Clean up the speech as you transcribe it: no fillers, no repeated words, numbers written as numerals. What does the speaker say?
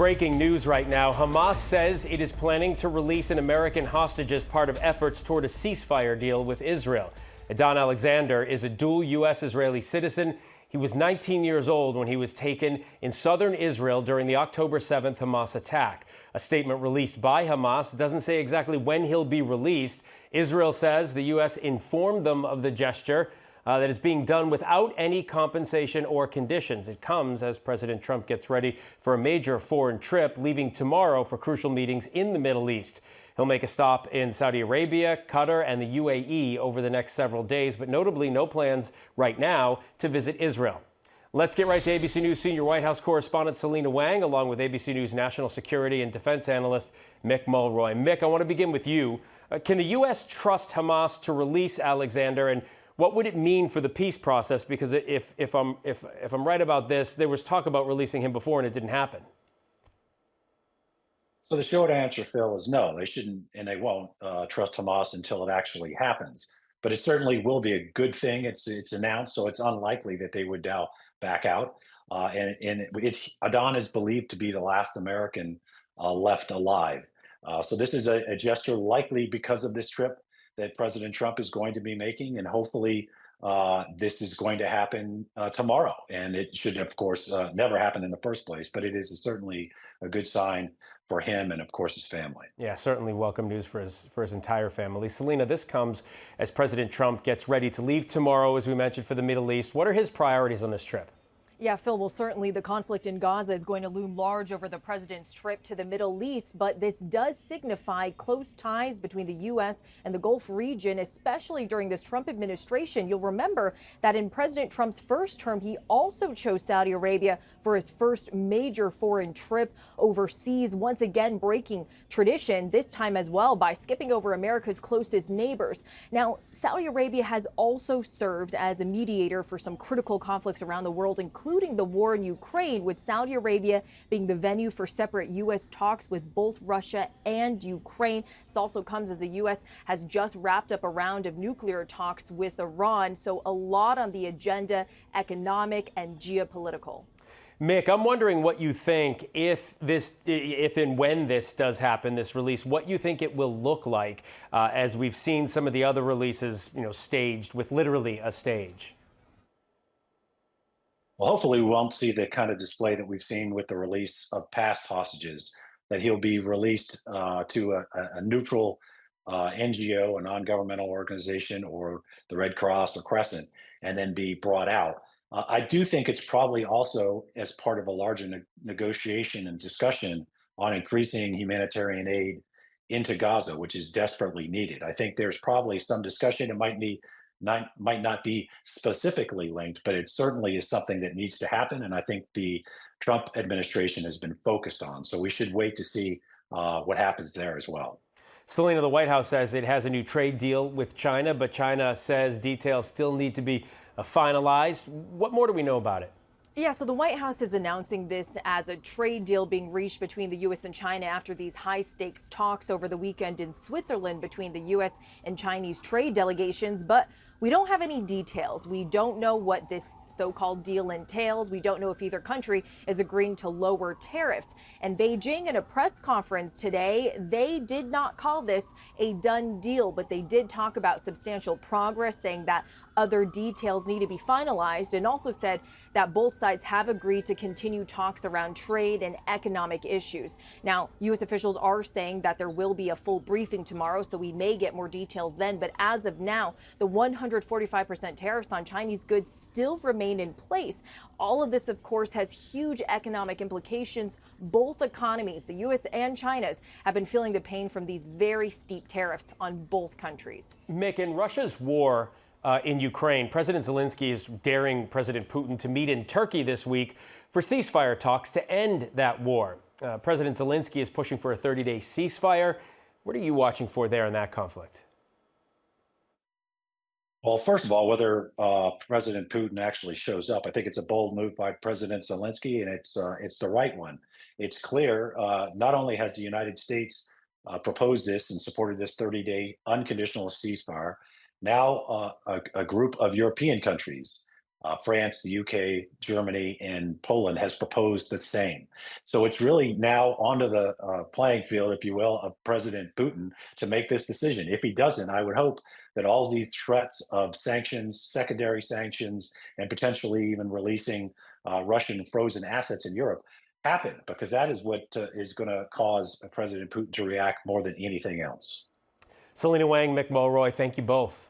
Breaking news right now. Hamas says it is planning to release an American hostage as part of efforts toward a ceasefire deal with Israel. Edan Alexander is a dual U.S.-Israeli citizen. He was 19 years old when he was taken in southern Israel during the October 7th Hamas attack. A statement released by Hamas doesn't say exactly when he'll be released. Israel says the U.S. informed them of the gesture that is being done without any compensation or conditions. It comes as President Trump gets ready for a major foreign trip, leaving tomorrow for crucial meetings in the Middle East. He'll make a stop in Saudi Arabia, Qatar, and the UAE over the next several days, but notably no plans right now to visit Israel. Let's get right to ABC News senior White House correspondent Selena Wang, along with ABC News national security and defense analyst Mick Mulroy. Mick, I want to begin with you. Can the U.S. trust Hamas to release Alexander, and what would it mean for the peace process? Because if I'm right about this, there was talk about releasing him before and it didn't happen. So the short answer, Phil, is no. They shouldn't and they won't trust Hamas until it actually happens. But it certainly will be a good thing. It's announced, so it's unlikely that they would now back out. Adan is believed to be the last American left alive. So this is a gesture likely because of this trip that President Trump is going to be making, and hopefully this is going to happen tomorrow. And it should, of course, never happen in the first place, but it is certainly a good sign for him and, of course, his family. Yeah, certainly welcome news for his entire family. Selena, this comes as President Trump gets ready to leave tomorrow, as we mentioned, for the Middle East. What are his priorities on this trip? Yeah, Phil, well, certainly the conflict in Gaza is going to loom large over the president's trip to the Middle East, but this does signify close ties between the U.S. and the Gulf region, especially during this Trump administration. You'll remember that in President Trump's first term, he also chose Saudi Arabia for his first major foreign trip overseas, once again breaking tradition, this time as well by skipping over America's closest neighbors. Now, Saudi Arabia has also served as a mediator for some critical conflicts around the world, including the war in Ukraine, with Saudi Arabia being the venue for separate U.S. talks with both Russia and Ukraine. This also comes as the U.S. has just wrapped up a round of nuclear talks with Iran. So a lot on the agenda, economic and geopolitical. Mick, I'm wondering what you think if and when this does happen, this release, what you think it will look like as we've seen some of the other releases, staged with literally a stage. Well, hopefully we won't see the kind of display that we've seen with the release of past hostages, that he'll be released to a neutral NGO, a non-governmental organization, or the Red Cross or Crescent, and then be brought out. I do think it's probably also as part of a larger negotiation and discussion on increasing humanitarian aid into Gaza, which is desperately needed. I think there's probably some discussion. It might not be specifically linked, but it certainly is something that needs to happen. And I think the Trump administration has been focused on. So we should wait to see what happens there as well. Selena, the White House says it has a new trade deal with China, but China says details still need to be finalized. What more do we know about it? Yeah, so the White House is announcing this as a trade deal being reached between the U.S. and China after these high-stakes talks over the weekend in Switzerland between the U.S. and Chinese trade delegations. But we don't have any details. We don't know what this so-called deal entails. We don't know if either country is agreeing to lower tariffs. And Beijing, in a press conference today, they did not call this a done deal, but they did talk about substantial progress, saying that other details need to be finalized, and also said that both sides have agreed to continue talks around trade and economic issues. Now, U.S. officials are saying that there will be a full briefing tomorrow, so we may get more details then. But as of now, the 145% tariffs on Chinese goods still remain in place. All of this, of course, has huge economic implications. Both economies, the U.S. and China's, have been feeling the pain from these very steep tariffs on both countries. Mick, in Russia's war in Ukraine, President Zelensky is daring President Putin to meet in Turkey this week for ceasefire talks to end that war. President Zelensky is pushing for a 30-day ceasefire. What are you watching for there in that conflict? Well, first of all, whether President Putin actually shows up, I think it's a bold move by President Zelensky, and it's the right one. It's clear not only has the United States proposed this and supported this 30-day unconditional ceasefire, now a group of European countries France, the UK, Germany, and Poland has proposed the same. So it's really now onto the playing field, if you will, of President Putin to make this decision. If he doesn't, I would hope that all these threats of sanctions, secondary sanctions, and potentially even releasing Russian frozen assets in Europe happen, because that is what is going to cause President Putin to react more than anything else. Selena Wang, Mick Mulroy, thank you both.